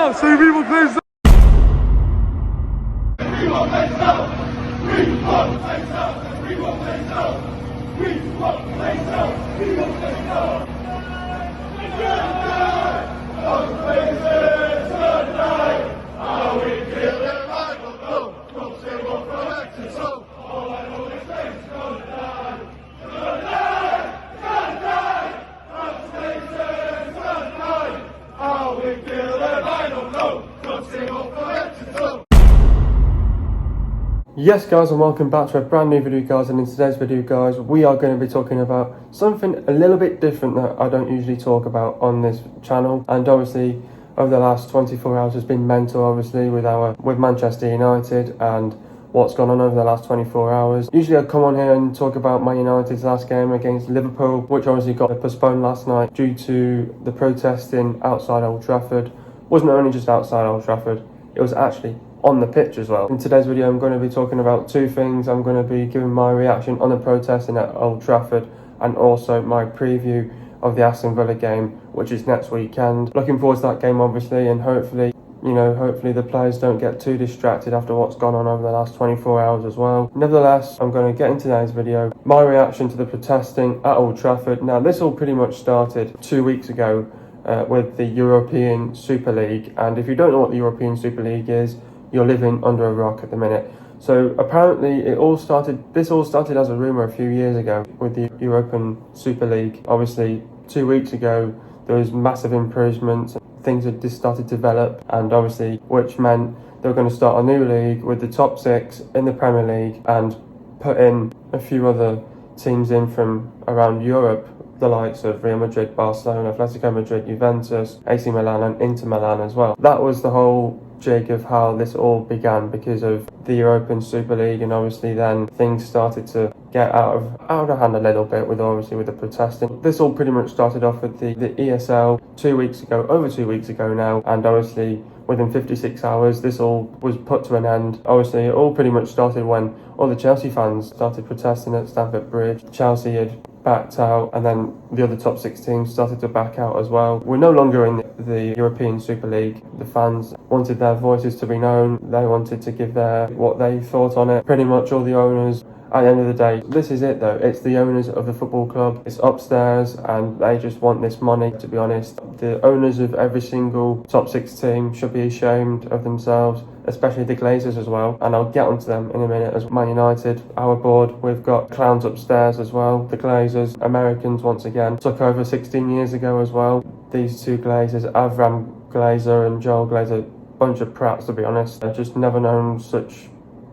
out, say we will Glazers. We won't play so. We won't play so. We won't play so. We won't play so. We won't play so. Old Trafford and I. Are we killing? I don't know. Don't say what from action. So all I know is things gonna die. Gonna die. Gonna die. Old Trafford and I. Are we killing? I don't know. Don't say what from action. So. Yes guys, and welcome back to a brand new video guys, and in today's video guys we are going to be talking about something a little bit different that I don't usually talk about on this channel. And obviously over the last 24 hours has been mental, obviously with Manchester United and what's gone on over the last 24 hours. Usually I come on here and talk about Man United's last game against Liverpool, which obviously got postponed last night due to the protesting outside Old Trafford. Wasn't only just outside Old Trafford, it was actually on the pitch as well. In today's video I'm going to be talking about two things. I'm going to be giving my reaction on the protesting at Old Trafford and also my preview of the Aston Villa game, which is next weekend. Looking forward to that game obviously, and hopefully the players don't get too distracted after what's gone on over the last 24 hours as well. Nevertheless, I'm going to get into today's video my reaction to the protesting at Old Trafford. Now this all pretty much started 2 weeks ago with the European Super League, and if you don't know what the European Super League is, you're living under a rock at the minute. So apparently this all started as a rumour a few years ago with the European Super League. Obviously 2 weeks ago there was massive improvements, things had just started to develop, and obviously which meant they were going to start a new league with the top 6 in the Premier League and put in a few other teams in from around Europe, the likes of Real Madrid, Barcelona, Atletico Madrid, Juventus, AC Milan and Inter Milan as well. That was the whole jig of how this all began, because of the European Super League, and obviously then things started to get out of hand a little bit with the protesting. This all pretty much started off with the ESL over 2 weeks ago now, and obviously within 56 hours this all was put to an end. Obviously it all pretty much started when all the Chelsea fans started protesting at Stamford Bridge. Chelsea had backed out, and then the other top 6 teams started to back out as well. We're no longer in the European Super League. The fans wanted their voices to be known. They wanted to give what they thought on it. Pretty much all the owners, at the end of the day, this is it though, it's the owners of the football club. It's upstairs and they just want this money, to be honest. The owners of every single top 6 team should be ashamed of themselves, especially the Glazers as well, and I'll get onto them in a minute. As Man United, our board, we've got clowns upstairs as well. The Glazers, Americans once again, took over 16 years ago as well. These two Glazers, Avram Glazer and Joel Glazer, bunch of prats to be honest. I've just never known such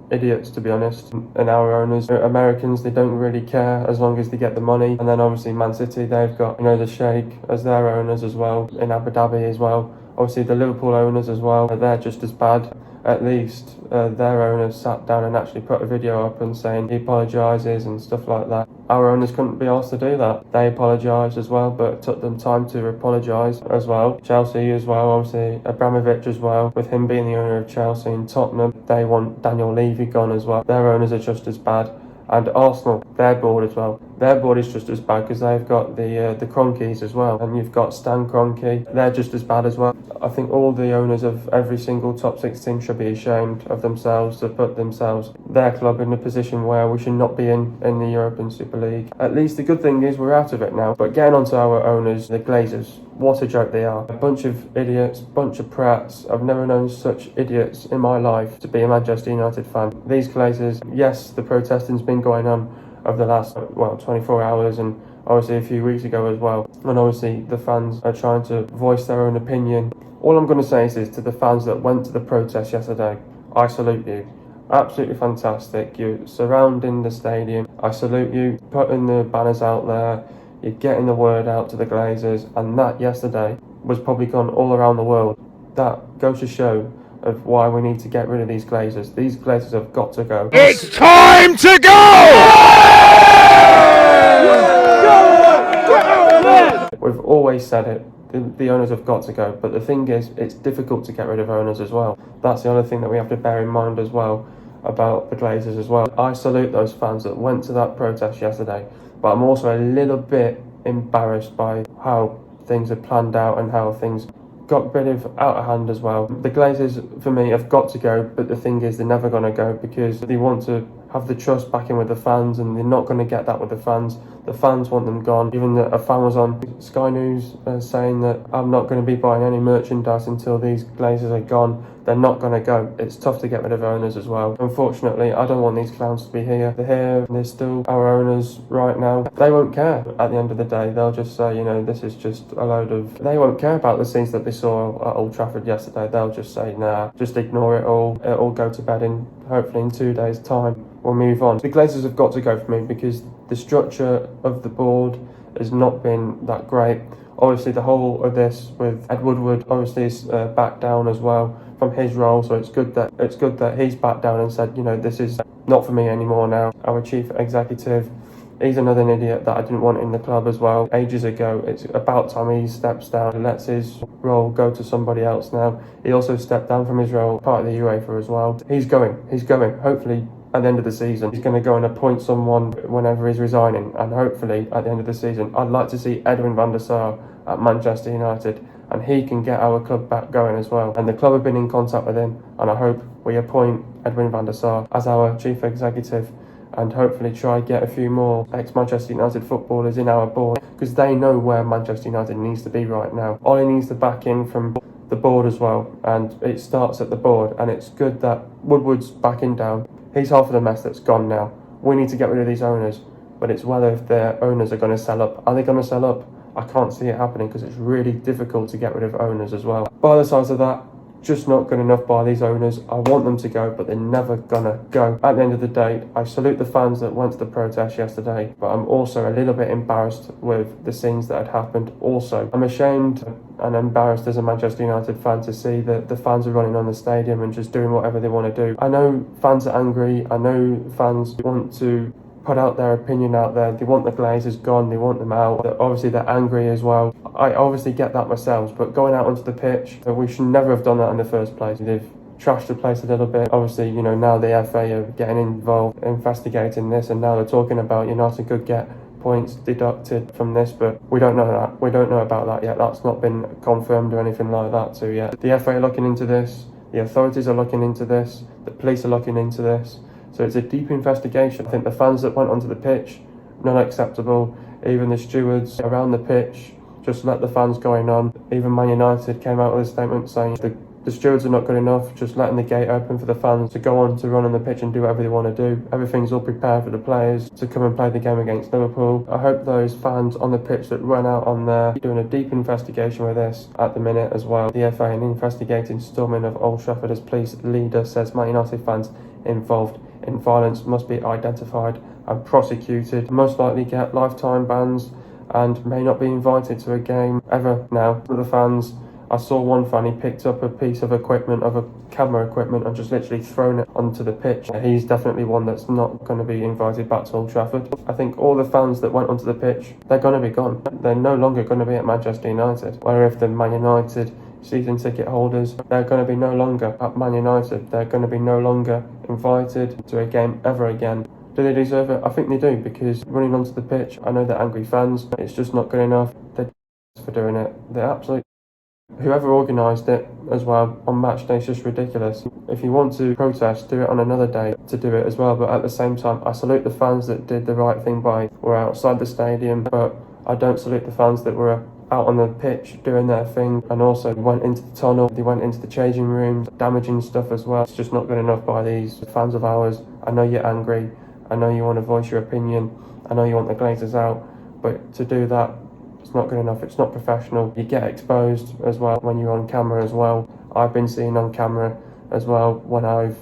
idiots, to be honest. And our owners, Americans, they don't really care as long as they get the money. And then obviously Man City, they've got the Sheikh as their owners as well, in Abu Dhabi as well. Obviously the Liverpool owners as well, they're just as bad. At least their owners sat down and actually put a video up and saying he apologises and stuff like that. Our owners couldn't be asked to do that. They apologised as well, but it took them time to apologise as well. Chelsea as well, obviously Abramovich as well, with him being the owner of Chelsea and Tottenham, they want Daniel Levy gone as well. Their owners are just as bad. And Arsenal, their board as well. Their board is just as bad because they've got the Kroenkes as well. And you've got Stan Kroenke, they're just as bad as well. I think all the owners of every single top 6 team should be ashamed of themselves to put their club in a position where we should not be in the European Super League. At least the good thing is we're out of it now. But getting onto our owners, the Glazers, what a joke they are. A bunch of idiots, bunch of prats. I've never known such idiots in my life to be a Manchester United fan. These Glazers, yes, the protesting's been going on over the last 24 hours and obviously a few weeks ago as well, and obviously the fans are trying to voice their own opinion. All I'm going to say is to the fans that went to the protest yesterday, I salute you. Absolutely fantastic. You're surrounding the stadium. I salute you, putting the banners out there, you're getting the word out to the Glazers, and that yesterday was probably gone all around the world. That goes to show of why we need to get rid of these Glazers. These Glazers have got to go. It's time to go! We've always said it. The owners have got to go, but the thing is, it's difficult to get rid of owners as well. That's the other thing that we have to bear in mind as well about the Glazers as well. I salute those fans that went to that protest yesterday, but I'm also a little bit embarrassed by how things are planned out and how things got a bit of out of hand as well. The Glazers, for me, have got to go, but the thing is, they're never going to go because they want to have the trust back in with the fans, and they're not going to get that with the fans. The fans want them gone. Even a fan was on Sky News saying that I'm not going to be buying any merchandise until these Glazers are gone. They're not going to go. It's tough to get rid of owners as well. Unfortunately, I don't want these clowns to be here. They're here. They're still our owners right now. They won't care. At the end of the day, they'll just say, you know, this is just a load of... They won't care about the scenes that they saw at Old Trafford yesterday. They'll just say, nah, just ignore it all. It'll go to bed in, hopefully in 2 days' time. We'll move on. The Glazers have got to go for me because the structure of the board has not been that great. Obviously, the whole of this with Ed Woodward obviously is back down as well from his role, so it's good that he's backed down and said, you know, this is not for me anymore now. Our chief executive, he's another idiot that I didn't want in the club as well. Ages ago, it's about time he steps down and lets his role go to somebody else now. He also stepped down from his role, part of the UEFA as well. He's going. Hopefully, at the end of the season, he's going to go and appoint someone whenever he's resigning, and hopefully at the end of the season, I'd like to see Edwin van der Sar at Manchester United, and he can get our club back going as well. And the club have been in contact with him, and I hope we appoint Edwin van der Sar as our chief executive, and hopefully try get a few more ex-Manchester United footballers in our board, because they know where Manchester United needs to be right now. Ollie needs to back in from the board as well, and it starts at the board, and it's good that Woodward's backing down. He's half of the mess that's gone now. We need to get rid of these owners, but it's whether if their owners are going to sell up. Are they going to sell up? I can't see it happening because it's really difficult to get rid of owners as well. By the sides of that, just not good enough by these owners. I want them to go, but they're never gonna go. At the end of the day, I salute the fans that went to the protest yesterday, but I'm also a little bit embarrassed with the scenes that had happened. Also, I'm ashamed and embarrassed as a Manchester United fan to see that the fans are running on the stadium and just doing whatever they want to do. I know fans are angry. I know fans want to put out their opinion out there. They want the Glazers gone, they want them out. Obviously they're angry as well. I obviously get that myself, but going out onto the pitch, we should never have done that in the first place. They've trashed the place a little bit. Obviously, you know, now the FA are getting involved, investigating this, and now they're talking about United could get points deducted from this, but we don't know that. We don't know about that yet. That's not been confirmed or anything like that too yet. The FA are looking into this, the authorities are looking into this, the police are looking into this. So it's a deep investigation. I think the fans that went onto the pitch, not acceptable. Even the stewards around the pitch, just let the fans going on. Even Man United came out with a statement saying the stewards are not good enough, just letting the gate open for the fans to go on to run on the pitch and do whatever they want to do. Everything's all prepared for the players to come and play the game against Liverpool. I hope those fans on the pitch that ran out on there doing a deep investigation with this at the minute as well. The FA and investigating storming of Old Trafford as police leader says Man United fans involved in violence must be identified and prosecuted, most likely get lifetime bans and may not be invited to a game ever now. For the fans, I saw one fan, he picked up a piece of equipment, of a camera equipment, and just literally thrown it onto the pitch. He's definitely one that's not going to be invited back to Old Trafford. I think all the fans that went onto the pitch, they're going to be gone. They're no longer going to be at Manchester United. Where if the Man United season ticket holders, they're going to be no longer at Man United. They're going to be no longer invited to a game ever again. Do they deserve it? I think they do, because running onto the pitch, I know they're angry fans, it's just not good enough. They're for doing it. They're absolutely... Whoever organised it as well on match day is just ridiculous. If you want to protest, do it on another day to do it as well, but at the same time, I salute the fans that did the right thing by were outside the stadium, but I don't salute the fans that were out on the pitch doing their thing, and also went into the tunnel, they went into the changing rooms, damaging stuff as well. It's just not good enough by these fans of ours. I know you're angry, I know you want to voice your opinion, I know you want the Glazers out, but to do that, it's not good enough, it's not professional. You get exposed as well when you're on camera as well. I've been seen on camera as well when I've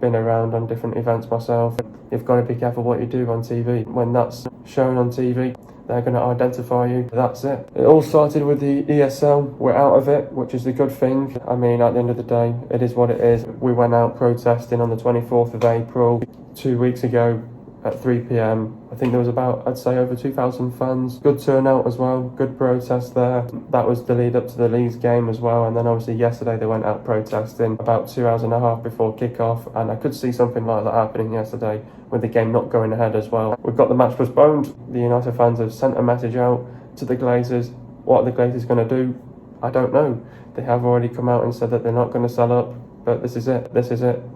been around on different events myself. You've got to be careful what you do on TV. When that's shown on TV, they're going to identify you. That's it. It all started with the ESL. We're out of it, which is a good thing. I mean, at the end of the day, it is what it is. We went out protesting on the 24th of April, 2 weeks ago at 3 p.m. I think there was about, I'd say, over 2,000 fans. Good turnout as well. Good protest there. That was the lead up to the Leeds game as well. And then obviously yesterday they went out protesting about 2 hours and a half before kick-off. And I could see something like that happening yesterday with the game not going ahead as well. We've got the match postponed. The United fans have sent a message out to the Glazers. What are the Glazers going to do? I don't know. They have already come out and said that they're not going to sell up. But this is it.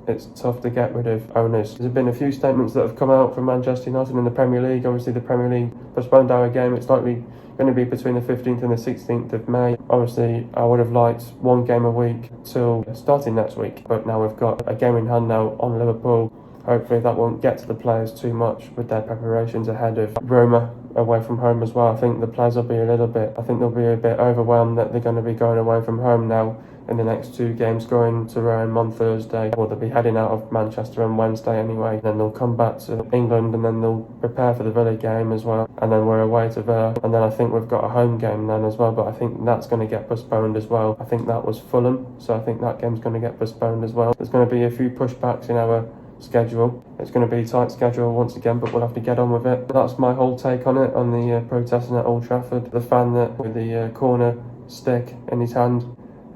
It's tough to get rid of owners. There's been a few statements that have come out from Manchester United in the Premier League. Obviously, the Premier League postponed our game. It's likely going to be between the 15th and the 16th of May. Obviously, I would have liked one game a week till starting next week. But now we've got a game in hand now on Liverpool. Hopefully that won't get to the players too much with their preparations ahead of Roma away from home as well. I think the players will be they'll be a bit overwhelmed that they're going to be going away from home now in the next two games, going to Rome on Thursday, or they'll be heading out of Manchester on Wednesday anyway. Then they'll come back to England and then they'll prepare for the Villa game as well. And then we're away to Villa. And then I think we've got a home game then as well, but I think that's going to get postponed as well. I think that was Fulham, so I think that game's going to get postponed as well. There's going to be a few pushbacks in our schedule. It's going to be a tight schedule once again, but we'll have to get on with it. That's my whole take on it, on the protesting at Old Trafford. The fan that with the corner stick in his hand,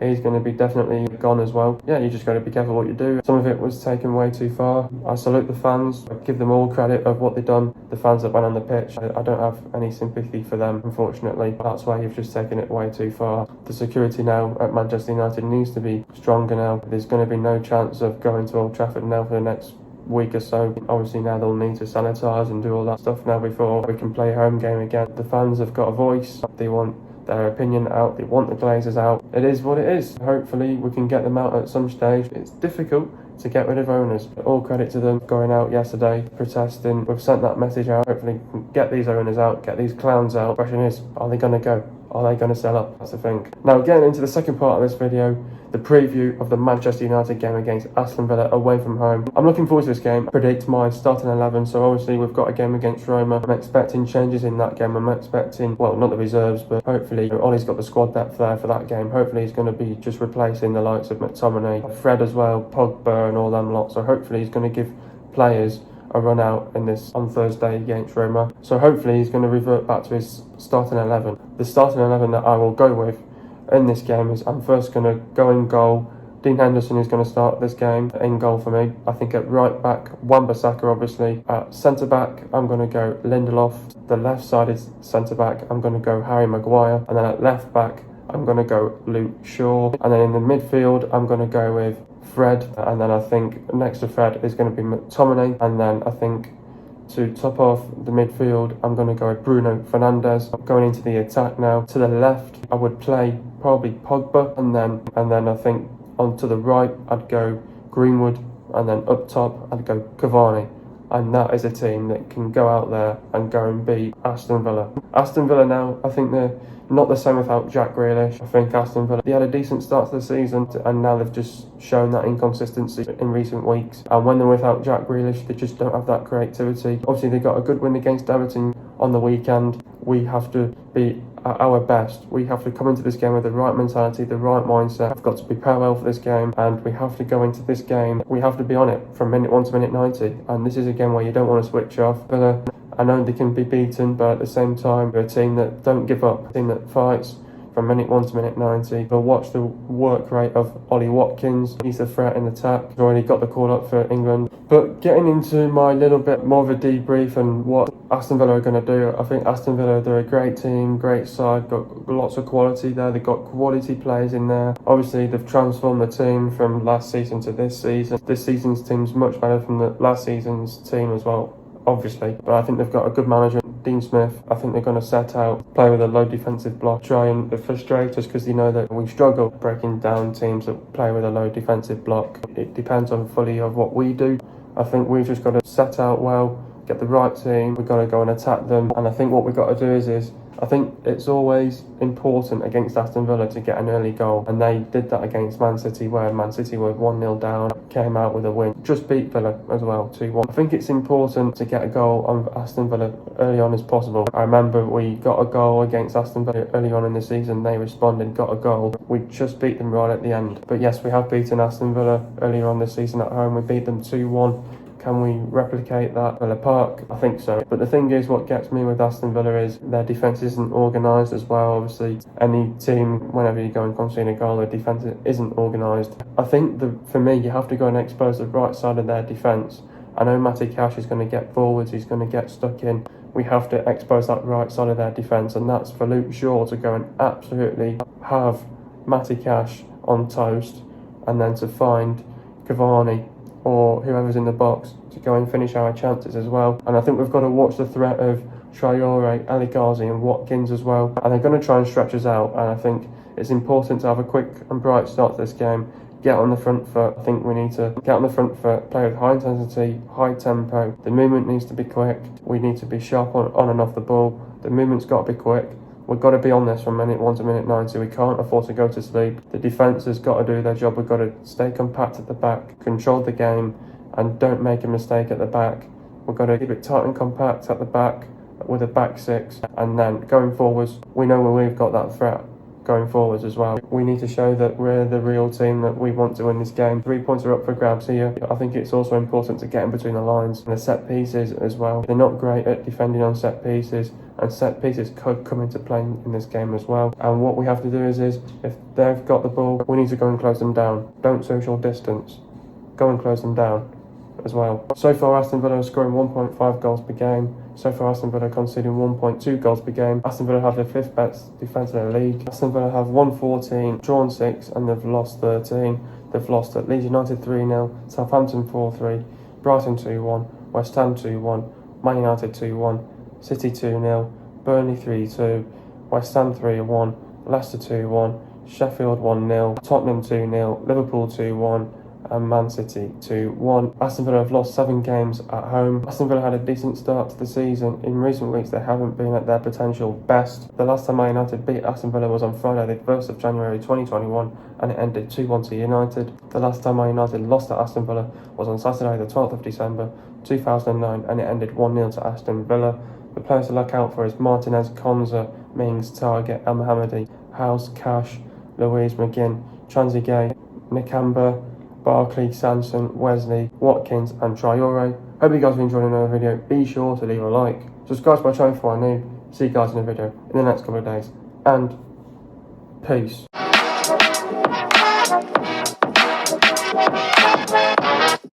he's going to be definitely gone as well. Yeah, you just got to be careful what you do. Some of it was taken way too far. I salute the fans. I give them all credit of what they've done. The fans that went on the pitch, I don't have any sympathy for them, unfortunately. That's why you've just taken it way too far. The security now at Manchester United needs to be stronger now. There's going to be no chance of going to Old Trafford now for the next week or so. Obviously now they'll need to sanitise and do all that stuff now before we can play a home game again. The fans have got a voice. They want their opinion out. They want the Glazers out. It is what it is. Hopefully we can get them out at some stage. It's difficult to get rid of owners. All credit to them going out yesterday, protesting. We've sent that message out. Hopefully we can get these owners out, get these clowns out. The question is, are they going to go? Are they going to sell up? That's the thing. Now getting into the second part of this video, the preview of the Manchester United game against Aston Villa away from home. I'm looking forward to this game. I predict my starting 11. So obviously we've got a game against Roma. I'm expecting changes in that game. I'm expecting, well, not the reserves, but hopefully Ollie's got the squad depth there for that game. Hopefully he's going to be just replacing the likes of McTominay, Fred as well, Pogba and all them lot. So hopefully he's going to give players a run out in this on Thursday against Roma. So hopefully he's going to revert back to his starting 11. The starting 11 that I will go with in this game is, I'm first going to go in goal. Dean Henderson is going to start this game in goal for me. I think at right back, Wan-Bissaka obviously. At centre back, I'm going to go Lindelof. The left-sided centre back, I'm going to go Harry Maguire. And then at left back, I'm going to go Luke Shaw. And then in the midfield, I'm going to go with Fred. And then I think next to Fred is going to be McTominay. And then I think to top off the midfield, I'm going to go with Bruno Fernandes. Going into the attack now. To the left, I would play probably Pogba. And then I think on to the right, I'd go Greenwood. And then up top, I'd go Cavani. And that is a team that can go out there and go and beat Aston Villa. Aston Villa now, I think they're not the same without Jack Grealish. I think Aston Villa, they had a decent start to the season and now they've just shown that inconsistency in recent weeks. And when they're without Jack Grealish, they just don't have that creativity. Obviously, they got a good win against Everton on the weekend. We have to be at our best. We have to come into this game with the right mentality, the right mindset. We've got to prepare well for this game, and we have to go into this game. We have to be on it from minute 1 to minute 90. And this is a game where you don't want to switch off. But I know they can be beaten, but at the same time, they're a team that don't give up, a team that fights from minute 1 to minute 90. We'll watch the work rate of Ollie Watkins. He's a threat in attack. He's already got the call up for England. But getting into my little bit more of a debrief and what Aston Villa are going to do, I think Aston Villa, they're a great team, great side, got lots of quality there. They've got quality players in there. Obviously, they've transformed the team from last season to this season. This season's team's much better from the last season's team as well, obviously. But I think they've got a good manager, Dean Smith. I think they're going to set out, play with a low defensive block, try and frustrate us because they know that we struggle breaking down teams that play with a low defensive block. It depends on fully of what we do. I think we've just got to set out well, get the right team. We've got to go and attack them. And I think what we've got to do is I think it's always important against Aston Villa to get an early goal. And they did that against Man City, where Man City were 1-0 down, came out with a win. Just beat Villa as well, 2-1. I think it's important to get a goal on Aston Villa early on as possible. I remember we got a goal against Aston Villa early on in the season. They responded, got a goal. We just beat them right at the end. But yes, we have beaten Aston Villa earlier on this season at home. We beat them 2-1. Can we replicate that at Villa Park? I think so. But the thing is, what gets me with Aston Villa is their defence isn't organised as well. Obviously, any team, whenever you go and concede a goal, their defence isn't organised. I think, for me, you have to go and expose the right side of their defence. I know Matty Cash is going to get forwards, he's going to get stuck in. We have to expose that right side of their defence, and that's for Luke Shaw to go and absolutely have Matty Cash on toast, and then to find Cavani or whoever's in the box to go and finish our chances as well. And I think we've got to watch the threat of Traore, Ali Ghazi and Watkins as well. And they're going to try and stretch us out, and I think it's important to have a quick and bright start to this game. Get on the front foot. I think we need to get on the front foot, play with high intensity, high tempo. The movement needs to be quick. We need to be sharp on and off the ball. The movement's got to be quick. We've got to be on this from minute 1 to minute 90. We can't afford to go to sleep. The defence has got to do their job. We've got to stay compact at the back, control the game, and don't make a mistake at the back. We've got to keep it tight and compact at the back with a back six. And then going forwards, we know where we've got that threat going forwards as well. We need to show that we're the real team, that we want to win this game. 3 points are up for grabs here. I think it's also important to get in between the lines and the set pieces as well. They're not great at defending on set pieces, and set pieces could come into play in this game as well. And what we have to do is if they've got the ball, we need to go and close them down. Don't social distance. Go and close them down as well. So far, Aston Villa are scoring 1.5 goals per game. So far, Aston Villa are conceding 1.2 goals per game. Aston Villa have the 5th best defence in the league. Aston Villa have won 14, drawn 6, and they've lost 13. They've lost at Leeds United 3-0, Southampton 4-3, Brighton 2-1, West Ham 2-1, Man United 2-1, City 2-0, Burnley 3-2, West Ham 3-1, Leicester 2-1, Sheffield 1-0, Tottenham 2-0, Liverpool 2-1, and Man City 2-1. Aston Villa have lost 7 games at home. Aston Villa had a decent start to the season. In recent weeks, they haven't been at their potential best. The last time Man United beat Aston Villa was on Friday, the 1st of January 2021, and it ended 2-1 to United. The last time Man United lost to Aston Villa was on Saturday, the 12th of December 2009, and it ended 1-0 to Aston Villa. The players to look out for is Martinez, Konza, Mings, Target, El Mohammadi, House, Cash, Louise McGinn, Transigay, Nakamba, Barkley, Sanson, Wesley, Watkins and Traore. Hope you guys have enjoyed another video. Be sure to leave a like. Subscribe to my channel if you are new. See you guys in a video in the next couple of days. And peace.